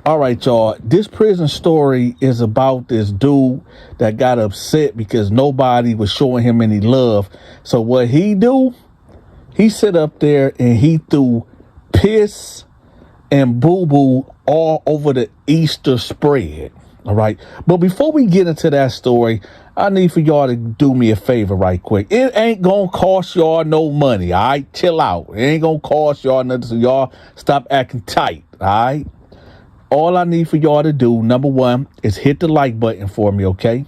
All right, y'all. This prison story is about this dude that got upset because nobody was showing him any love. So what he do? He sit up there and he threw piss and boo-boo all over the Easter spread. All right. But before we get into that story, I need for y'all to do me a favor right quick. It ain't gonna cost y'all no money. All right. Chill out. It ain't gonna cost y'all nothing. So y'all stop acting tight. All right. All I need for y'all to do, number one, is hit the like button for me, okay?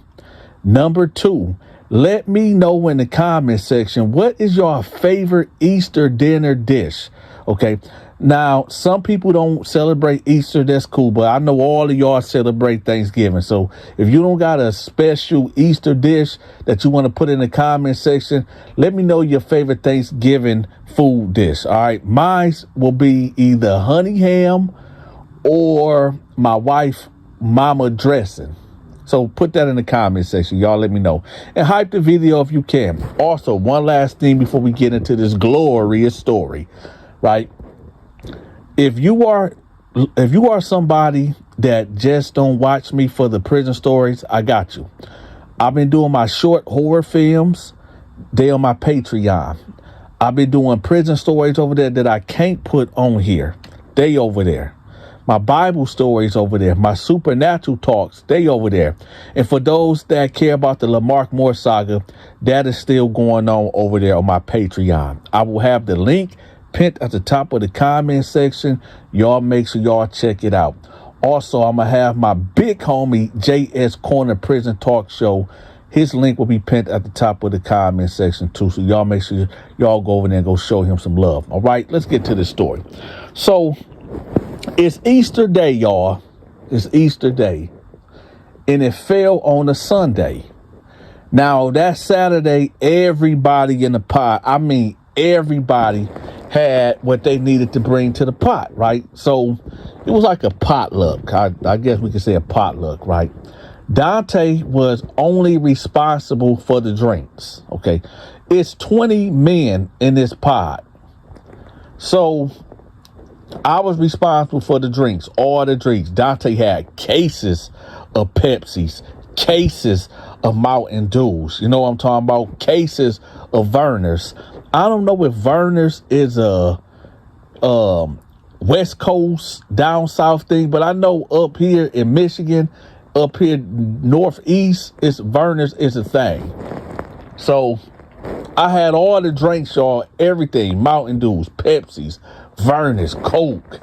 Number two, let me know in the comment section, what is your favorite Easter dinner dish, okay? Now, some people don't celebrate Easter, that's cool, but I know all of y'all celebrate Thanksgiving. So if you don't got a special Easter dish that you want to put in the comment section, let me know your favorite Thanksgiving food dish, all right? Mine will be either honey ham or my wife mama dressing. So put that in the comment section. Y'all let me know. And hype the video if you can. Also, one last thing before we get into this glorious story, right? If you are somebody that just don't watch me for the prison stories, I got you. I've been doing my short horror films. They on my Patreon. I've been doing prison stories over there that I can't put on here. They over there. My Bible stories over there. My supernatural talks, they over there. And for those that care about the Lamarck Moore saga, that is still going on over there on my Patreon. I will have the link pinned at the top of the comment section. Y'all make sure y'all check it out. Also, I'm going to have my big homie JS Corner Prison Talk Show. His link will be pinned at the top of the comment section too. So y'all make sure y'all go over there and go show him some love. All right, let's get to the story. So it's Easter Day, y'all. It's Easter Day. And it fell on a Sunday. Now, that Saturday, everybody in the pot, I mean, everybody had what they needed to bring to the pot, right? So it was like a potluck. I guess we could say a potluck, right? Dante was only responsible for the drinks, okay? It's 20 men in this pot. So I was responsible for the drinks, all the drinks. Dante had cases of Pepsis, cases of Mountain Dews. You know what I'm talking about? Cases of Vernors. I don't know if Vernors is a West Coast, down south thing, but I know up here in Michigan, up here northeast, it's Vernors is a thing. So I had all the drinks, y'all, everything, Mountain Dews, Pepsis, Vernors, Coke,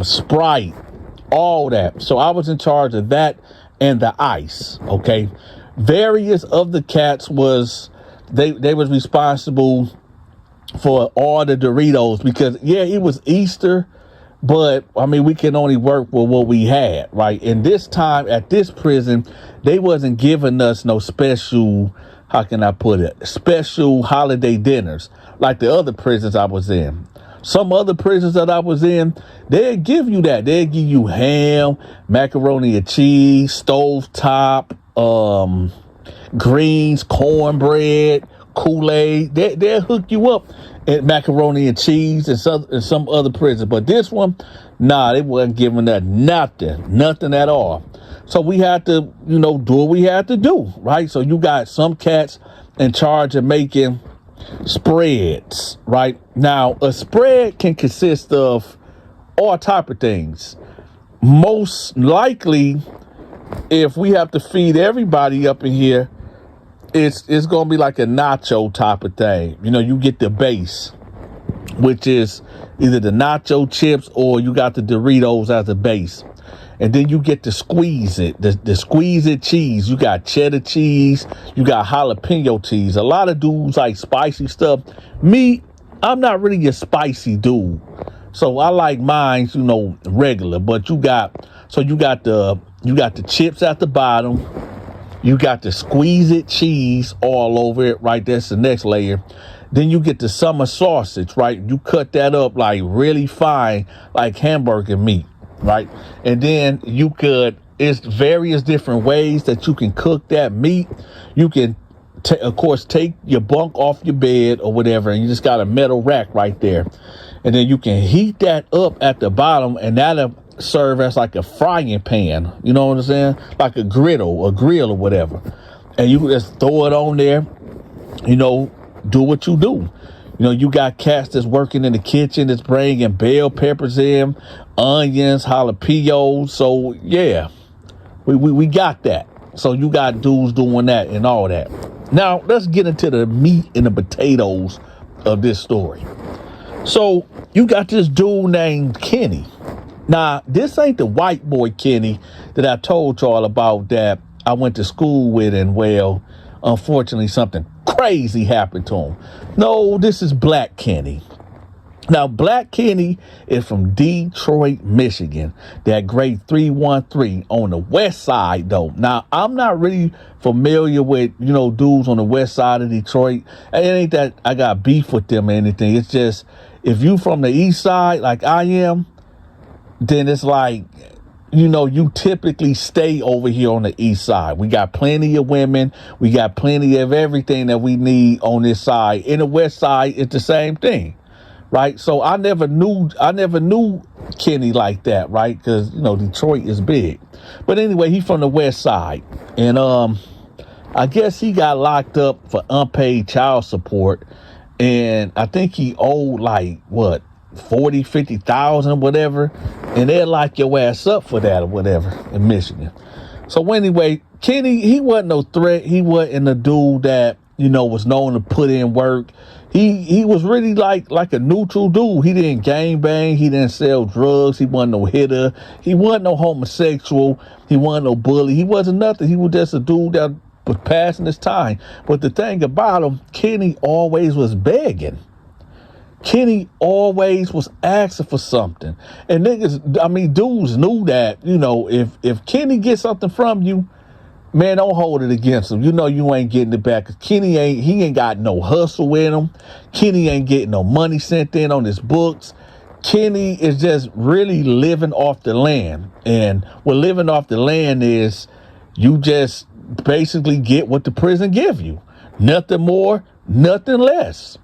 Sprite, all that. So I was in charge of that and the ice, okay? Various of the cats was, they was responsible for all the Doritos because, yeah, it was Easter, but, I mean, we can only work with what we had, right? And this time at this prison, they wasn't giving us no special, how can I put it, special holiday dinners like the other prisons I was in. Some other prisons that I was in, they'd give you that. They'd give you ham, macaroni and cheese, stovetop, greens, cornbread, Kool-Aid. They'll hook you up at macaroni and cheese and some other prisons. But this one, nah, they wasn't giving us nothing at all. So we had to, do what we had to do, right? So you got some cats in charge of making spreads, right? Now, a spread can consist of all type of things. Most likely, if we have to feed everybody up in here, it's going to be like a nacho type of thing. You get the base, which is either the nacho chips or you got the Doritos as a base. And then you get to squeeze it, the squeeze it cheese. You got cheddar cheese, you got jalapeno cheese. A lot of dudes like spicy stuff. Me, I'm not really a spicy dude. So I like mine, regular. But you got the chips at the bottom. You got the squeeze it cheese all over it, right? That's the next layer. Then you get the summer sausage, right? You cut that up like really fine, like hamburger meat. Right. And then it's various different ways that you can cook that meat. You can, of course, take your bunk off your bed or whatever, and you just got a metal rack right there. And then you can heat that up at the bottom, and that'll serve as like a frying pan. You know what I'm saying? Like a grill or whatever. And you just throw it on there, do what you do. You got cats that's working in the kitchen that's bringing bell peppers in, onions, jalapenos. So, yeah, we got that. So you got dudes doing that and all that. Now, let's get into the meat and the potatoes of this story. So you got this dude named Kenny. Now, this ain't the white boy Kenny that I told y'all about that I went to school with, and well, unfortunately, something crazy happened to him. No, this is Black Kenny. Now, Black Kenny is from Detroit, Michigan, that grade 313 on the west side, though. Now, I'm not really familiar with, dudes on the west side of Detroit. It ain't that I got beef with them or anything. It's just, if you from the east side, like I am, then it's like, you typically stay over here on the east side. We got plenty of women. We got plenty of everything that we need on this side. In the west side, it's the same thing, right? So I never knew Kenny like that, right? Because, Detroit is big. But anyway, he's from the west side. And I guess he got locked up for unpaid child support. And I think he owed 50,000, whatever, and they'll lock your ass up for that or whatever in Michigan. So anyway, Kenny, he wasn't no threat. He wasn't a dude that, was known to put in work. He was really like a neutral dude. He didn't gangbang. He didn't sell drugs. He wasn't no hitter. He wasn't no homosexual. He wasn't no bully. He wasn't nothing. He was just a dude that was passing his time. But the thing about him, Kenny always was begging. Kenny always was asking for something. And dudes knew that, if Kenny gets something from you, man, don't hold it against him. You ain't getting it back. 'Cause Kenny ain't got no hustle with him. Kenny ain't getting no money sent in on his books. Kenny is just really living off the land. And what living off the land is, you just basically get what the prison give you. Nothing more, nothing less.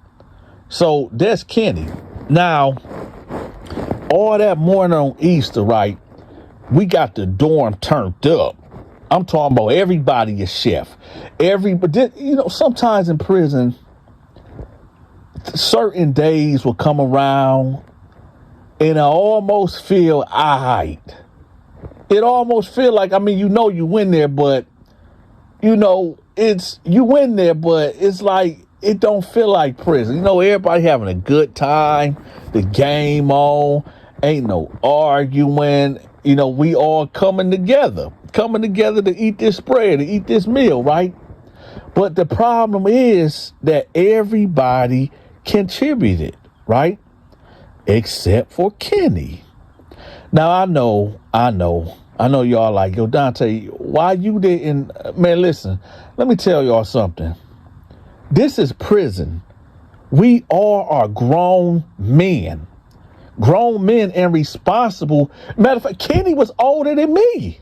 So that's Kenny. Now, all that morning on Easter, right, we got the dorm turned up. I'm talking about everybody is chef. Sometimes in prison, certain days will come around and I almost feel all right. It almost feel like, you in there, but, you in there, but it's like, it don't feel like prison. Everybody having a good time. The game on. Ain't no arguing. We all coming together to eat this spread, to eat this meal, right? But the problem is that everybody contributed, right? Except for Kenny. Now, I know y'all like, yo, Dante, why you didn't, man, listen, let me tell y'all something. This is prison. We all are grown men and responsible. Matter of fact, Kenny was older than me,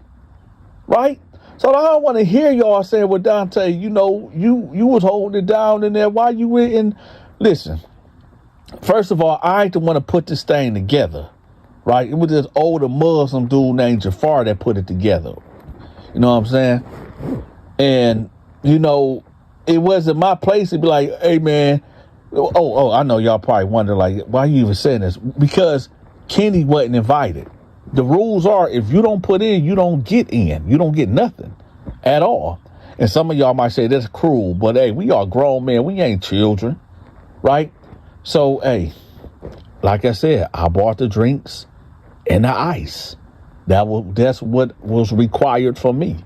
right? So I don't want to hear y'all saying, well, Dante, you was holding it down in there. Why you were in? Listen, first of all, I ain't the one to put this thing together, right? It was this older Muslim dude named Jafar that put it together. You know what I'm saying? And, it wasn't my place to be like, hey, man, I know y'all probably wonder, like, why you even saying this? Because Kenny wasn't invited. The rules are, if you don't put in, you don't get in. You don't get nothing at all. And some of y'all might say that's cruel, but hey, we are grown men. We ain't children, right? So, hey, like I said, I bought the drinks and the ice. That's what was required from me.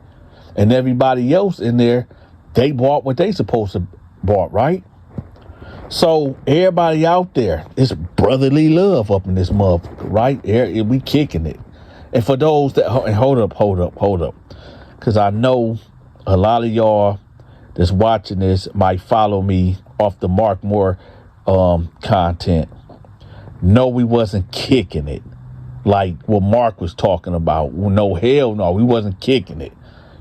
And everybody else in there, they bought what they supposed to bought, right? So everybody out there, it's brotherly love up in this motherfucker, right? We kicking it. And for those that, and hold up. Because I know a lot of y'all that's watching this might follow me off the Mark Moore content. No, we wasn't kicking it like what Mark was talking about. No, hell no, we wasn't kicking it.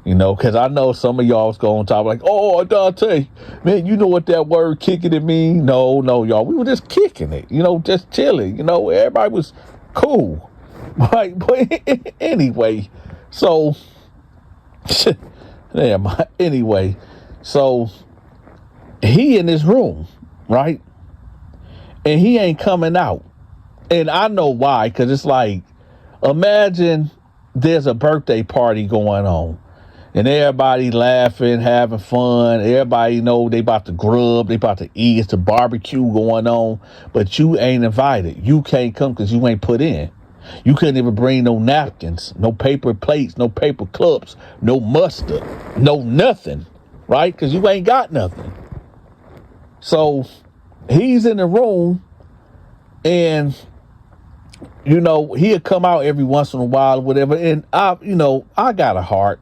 Because I know some of y'all was going to talk like, oh, Dante, man, you know what that word kicking it mean? No, y'all. We were just kicking it, just chilling. Everybody was cool. Right, but anyway, so anyway, so he in his room, right? And he ain't coming out. And I know why, because it's like, imagine there's a birthday party going on and everybody laughing, having fun. Everybody know they about to grub, they about to eat. It's a barbecue going on, but you ain't invited. You can't come because you ain't put in. You couldn't even bring no napkins, no paper plates, no paper cups, no mustard, no nothing, right? Because you ain't got nothing. So he's in the room and, you know, he'll come out every once in a while or whatever. And I got a heart.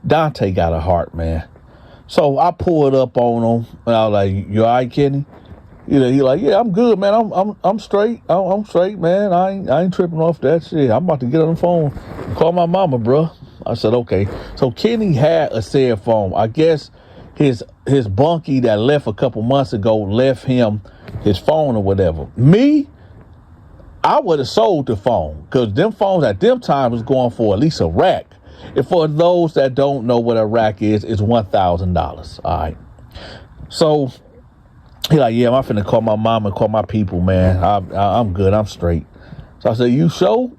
Dante got a heart, man. So I pulled up on him and I was like, "You all right, Kenny?" You know, he like, "Yeah, I'm good, man. I'm straight. I'm straight, man. I ain't tripping off that shit. I'm about to get on the phone and call my mama, bro." I said, "Okay." So Kenny had a cell phone. I guess his bunkie that left a couple months ago left him his phone or whatever. Me, I would have sold the phone because them phones at them times was going for at least a rack. And for those that don't know what a rack is, it's $1,000. All right. So he like, "Yeah, I'm finna call my mom and call my people, man. I'm good. I'm straight." So I said, "You sure?"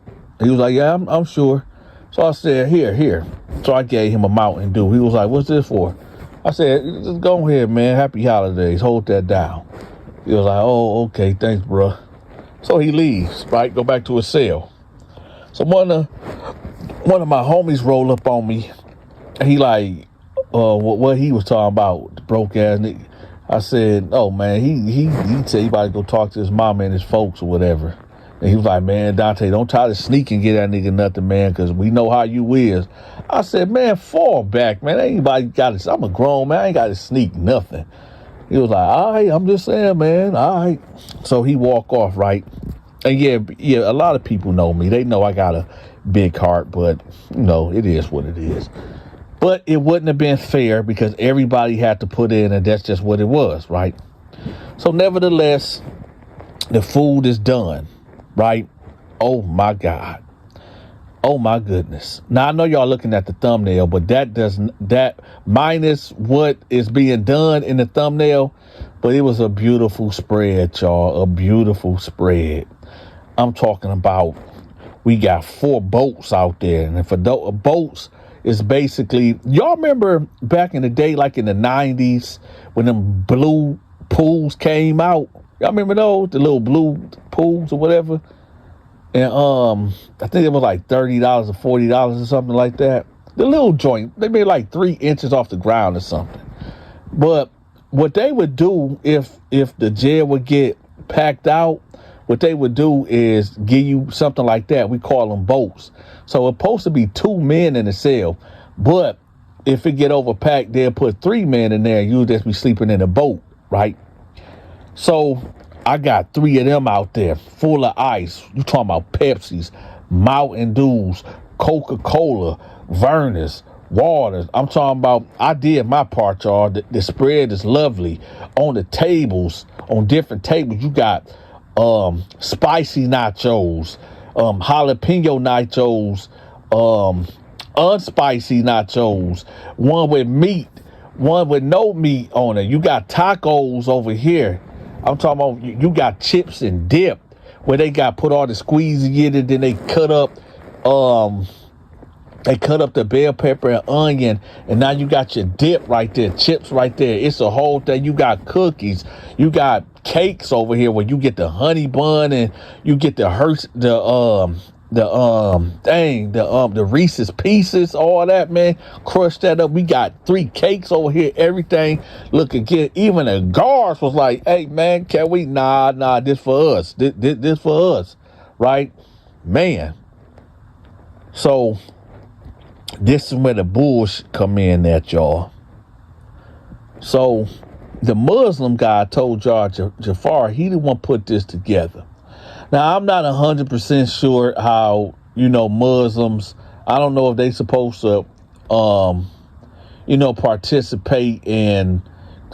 He was like, "Yeah, I'm sure." So I said, Here. So I gave him a Mountain Dew. He was like, "What's this for?" I said, "Just go ahead, man. Happy holidays. Hold that down." He was like, "Oh, okay. Thanks, bro." So he leaves, right? Go back to his cell. So one of my homies roll up on me. He like, what he was talking about, the broke ass nigga. I said, "Oh man, he said he about to go talk to his mama and his folks or whatever." And he was like, "Man, Dante, don't try to sneak and get that nigga nothing, man, because we know how you is." I said, "Man, fall back, man. Anybody got to, I'm a grown man. I ain't got to sneak nothing." He was like, "All right, I'm just saying, man. All right." So he walk off, right? And yeah, a lot of people know me. They know I got a big heart, but it is what it is. But it wouldn't have been fair because everybody had to put in, and that's just what it was, right? So nevertheless, the food is done, right? Oh my God. Oh my goodness. Now I know y'all looking at the thumbnail, but that minus what is being done in the thumbnail, but it was a beautiful spread, y'all. A beautiful spread. I'm talking about, we got 4 boats out there. And for boats is basically, y'all remember back in the day, like in the 90s, when them blue pools came out? Y'all remember those? The little blue pools or whatever? And I think it was like $30 or $40 or something like that. The little joint, they made like 3 inches off the ground or something. But what they would do if the jail would get packed out, what they would do is give you something like that. We call them boats. So it's supposed to be 2 men in the cell, but if it get overpacked, they'll put 3 men in there and you'll just be sleeping in a boat, right? So I got 3 of them out there full of ice. You talking about Pepsis, Mountain Dews, Coca-Cola, Vernors, waters. I'm talking about, I did my part, y'all. The spread is lovely. On the tables, on different tables, you got spicy nachos, jalapeno nachos, unspicy nachos, one with meat, one with no meat on it. You got tacos over here. I'm talking about, you got chips and dip where they got put all the squeezy in it, then they cut up the bell pepper and onion, and now you got your dip right there, chips right there. It's a whole thing. You got cookies, you got cakes over here where you get the honey bun and you get the Reese's Pieces, all that, man. Crush that up. We got 3 cakes over here, everything looking good. Even the guards was like, "Hey man, can we?" Nah, this for us. This for us, right, man? So this is where the bullshit come in at, y'all. So the Muslim guy told y'all, Jafar, he the one put this together. Now, I'm not 100% sure how, Muslims, I don't know if they supposed to, participate in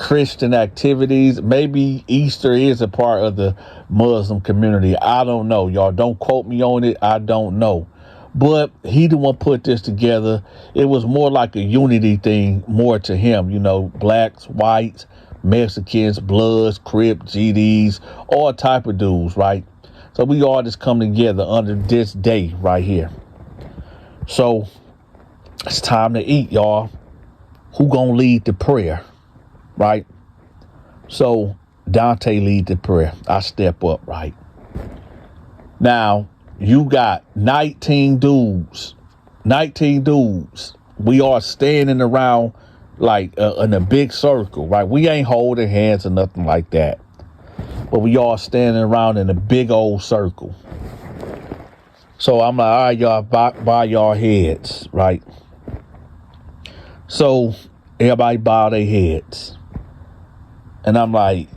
Christian activities. Maybe Easter is a part of the Muslim community. I don't know, y'all. Don't quote me on it. I don't know. But he the one put this together. It was more like a unity thing, more to him. Blacks, whites, Mexicans, Bloods, Crips, GDs, all type of dudes, right? So we all just come together under this day right here. So it's time to eat, y'all. Who gonna lead the prayer, right? So Donta lead the prayer. I step up, right? Now, you got 19 dudes. 19 dudes. We are standing around like in a big circle, right? We ain't holding hands or nothing like that. But we all standing around in a big old circle. So I'm like, all right, y'all, bow y'all heads, right? So everybody bow their heads. And I'm like,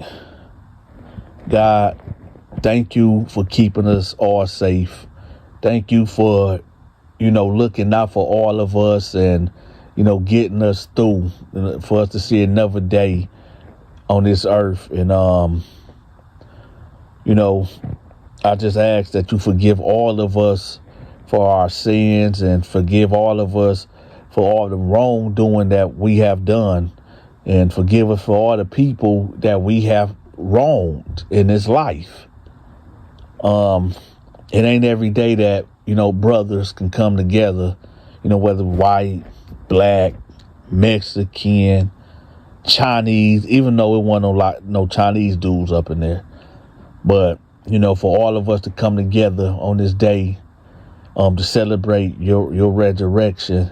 God, thank you for keeping us all safe. Thank you for, looking out for all of us and, getting us through, for us to see another day on this earth. And, I just ask that you forgive all of us for our sins and forgive all of us for all the wrongdoing that we have done, and forgive us for all the people that we have wronged in this life. It ain't every day that, brothers can come together, whether white, black, Mexican, Chinese, even though it wasn't no Chinese dudes up in there. But, for all of us to come together on this day, to celebrate your resurrection,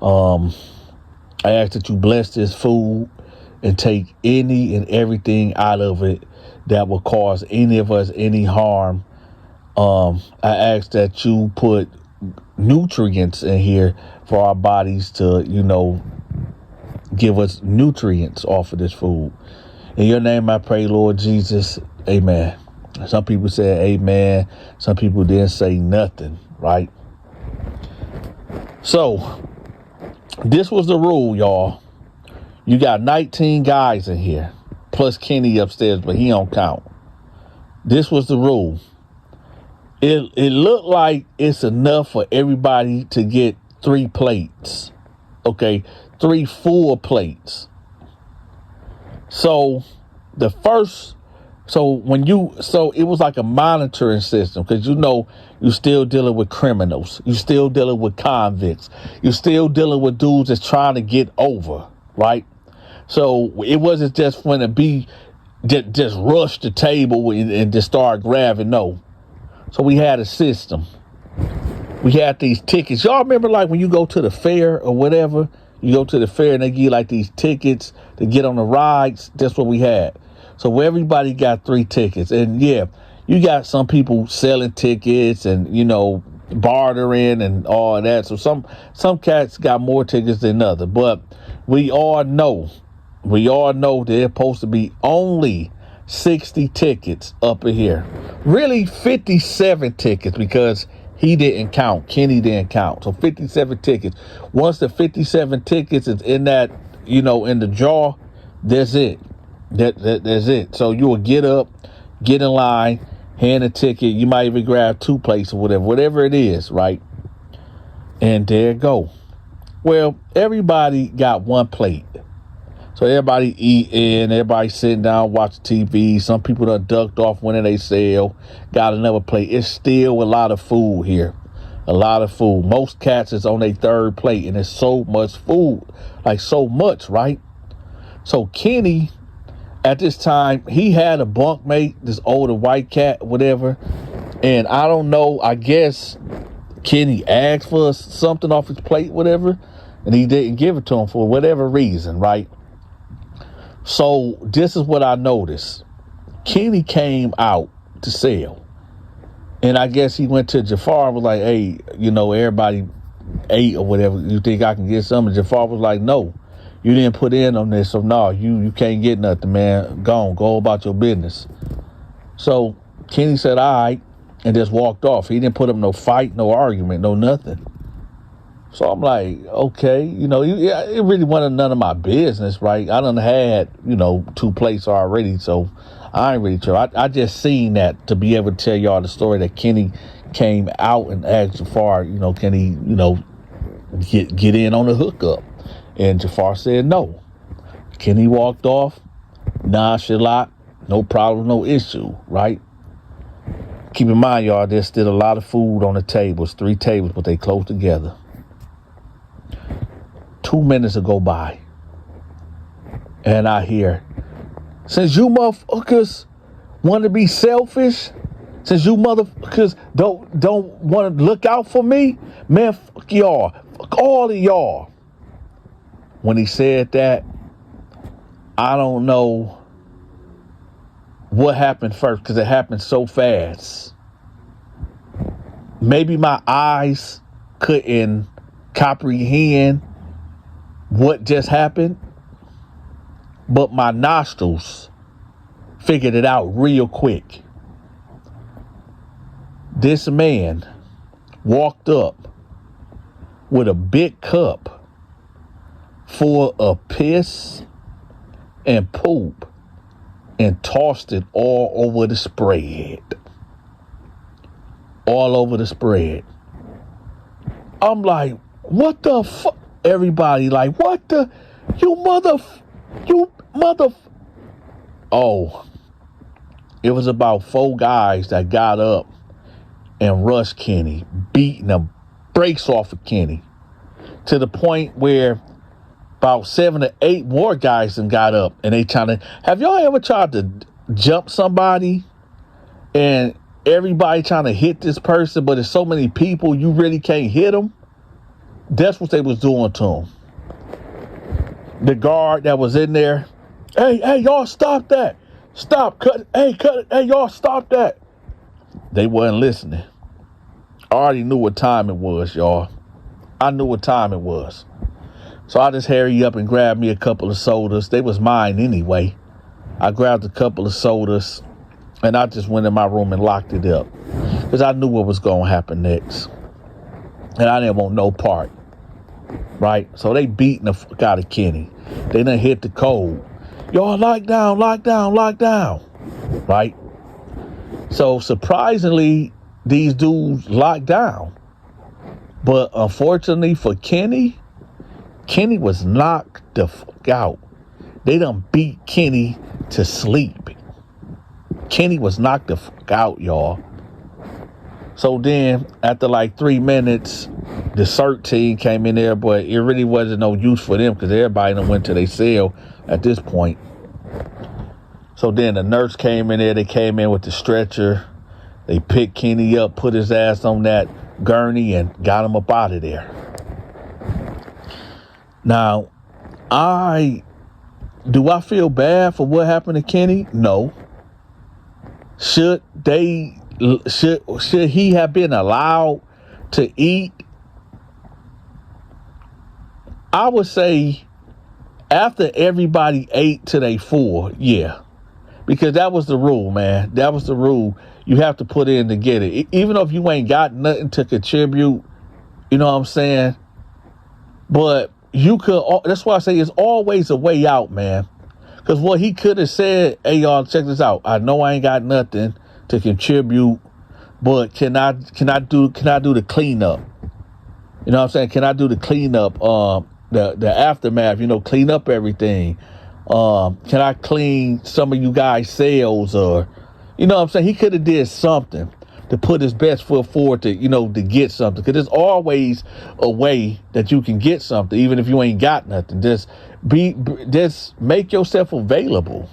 I ask that you bless this food and take any and everything out of it that will cause any of us any harm. I ask that you put nutrients in here for our bodies to, give us nutrients off of this food. In your name I pray, Lord Jesus. Amen. Some people said amen. Some people didn't say nothing, right? So this was the rule, y'all. You got 19 guys in here, plus Kenny upstairs, but he don't count. This was the rule. It looked like it's enough for everybody to get 3 plates. Okay, 3 full plates. So it was like a monitoring system, because you're still dealing with criminals, you're still dealing with convicts, you're still dealing with dudes that's trying to get over, right? So it wasn't just going to be just rush the table and just start grabbing. No. So we had a system. We had these tickets. Y'all remember, like, when you go to the fair or whatever, you go to the fair and they give you like these tickets to get on the rides. That's what we had. So everybody got 3 tickets. And yeah, you got some people selling tickets and, bartering and all of that. So some cats got more tickets than others. But we all know there's supposed to be only 60 tickets up in here. Really 57 tickets, because he didn't count. Kenny didn't count. So 57 tickets. Once the 57 tickets is in that, in the jar, that's it. That's it. So you will get up, get in line, hand a ticket. You might even grab 2 plates or whatever it is, right? And there you go. Well, everybody got 1 plate. So everybody eating, everybody sitting down, watching TV. Some people done ducked off winning they sale, got another plate. It's still a lot of food here. A lot of food. Most cats is on their 3rd plate, and it's so much food. Like, so much, right? So Kenny, at this time, he had a bunkmate, this older white cat, whatever. And I don't know, I guess Kenny asked for something off his plate, whatever, and he didn't give it to him for whatever reason, right? So this is what I noticed. Kenny came out to sell. And I guess he went to Jafar and was like, hey, everybody ate or whatever. You think I can get some? And Jafar was like, no, you didn't put in on this. So no, you can't get nothing, man. Go about your business. So Kenny said, all right, and just walked off. He didn't put up no fight, no argument, no nothing. So I'm like, okay, it really wasn't none of my business, right? I done had, 2 plates already, so I ain't really sure. I just seen that to be able to tell y'all the story that Kenny came out and asked Jafar, can he, get in on the hookup? And Jafar said no. Kenny walked off, nonchalant, no problem, no issue, right? Keep in mind, y'all, there's still a lot of food on the tables, 3 tables, but they close together. 2 minutes will go by, and I hear, since you motherfuckers want to be selfish, since you motherfuckers don't want to look out for me, man, fuck y'all, fuck all of y'all. When he said that, I don't know what happened first because it happened so fast. Maybe my eyes couldn't comprehend what just happened, but my nostrils figured it out real quick. This man walked up with a big cup full of piss and poop and tossed it all over the spread. All over the spread. I'm like, what the fuck? Everybody like, what the, you mother. Oh, it was about 4 guys that got up and rushed Kenny, beating the brakes off of Kenny, to the point where about 7 or 8 more guys then got up and they trying to, have y'all ever tried to jump somebody and everybody trying to hit this person, but there's so many people you really can't hit them? That's what they was doing to him. The guard that was in there, hey, y'all stop that. Stop, cut it. Hey, y'all stop that. They wasn't listening. I already knew what time it was, y'all. I knew what time it was. So I just hurried up and grabbed me a couple of sodas. They was mine anyway. I grabbed a couple of sodas and I just went in my room and locked it up because I knew what was going to happen next. And I didn't want no part. Right? So they beating the fuck out of Kenny. They done hit the code. Y'all lock down. Right? So surprisingly, these dudes locked down. But unfortunately for Kenny was knocked the fuck out. They done beat Kenny to sleep. Kenny was knocked the fuck out, y'all. So then, after like 3 minutes, the CERT team came in there, but it really wasn't no use for them because everybody done went to their cell at this point. So then the nurse came in there. They came in with the stretcher. They picked Kenny up, put his ass on that gurney, and got him up out of there. Now, do I feel bad for what happened to Kenny? No. Should he have been allowed to eat? I would say after everybody ate till they full, yeah. Because that was the rule, man. That was the rule. You have to put in to get it. Even if you ain't got nothing to contribute, you know what I'm saying? But you could, that's why I say it's always a way out, man. Because what he could have said, hey, y'all, check this out. I know I ain't got nothing to contribute, but can I do the cleanup? You know what I'm saying? Can I do the cleanup, the aftermath, clean up everything? Can I clean some of you guys' cells, or, you know what I'm saying? He could have did something to put his best foot forward to, to get something. Because there's always a way that you can get something, even if you ain't got nothing. Just make yourself available.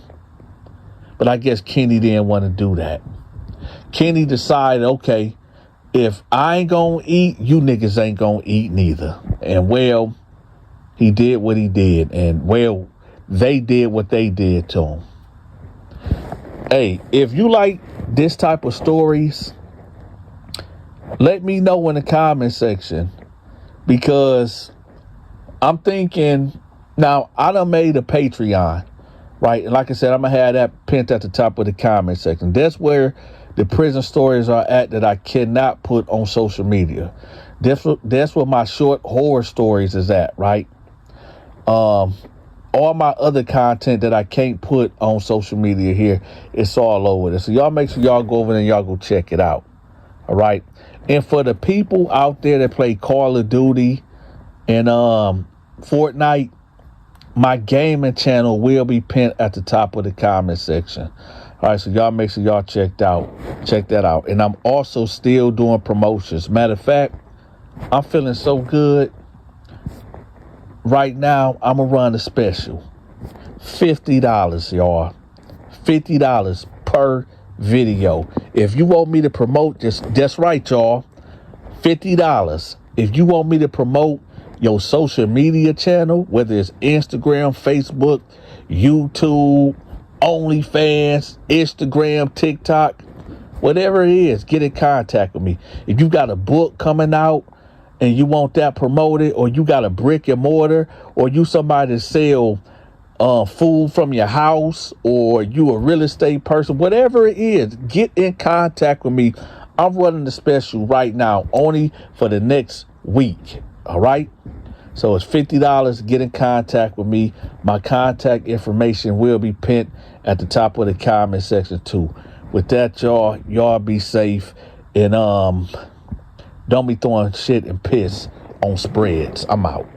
But I guess Kenny didn't want to do that. Kenny decided, okay, if I ain't gonna eat, you niggas ain't gonna eat neither. And well, he did what he did. And well, they did what they did to him. Hey, if you like this type of stories, let me know in the comment section, because I'm thinking, now I done made a Patreon, right? And like I said, I'm gonna have that pinned at the top of the comment section. That's where the prison stories are at that I cannot put on social media. That's what my short horror stories is at, right? All my other content that I can't put on social media here, it's all over there. So y'all make sure y'all go over there and y'all go check it out. All right. And for the people out there that play Call of Duty and Fortnite, my gaming channel will be pinned at the top of the comment section. All right, so y'all make sure y'all check that out. And I'm also still doing promotions. Matter of fact, I'm feeling so good. Right now, I'm going to run a special. $50, y'all. $50 per video. If you want me to promote, that's right, y'all. $50. If you want me to promote your social media channel, whether it's Instagram, Facebook, YouTube, OnlyFans, Instagram, TikTok, whatever it is, get in contact with me. If you got a book coming out and you want that promoted, or you got a brick and mortar, or you somebody to sell food from your house, or you a real estate person, whatever it is, get in contact with me. I'm running the special right now, only for the next week. All right. So it's $50. Get in contact with me. My contact information will be pinned at the top of the comment section too. With that, y'all be safe, and don't be throwing shit and piss on spreads. I'm out.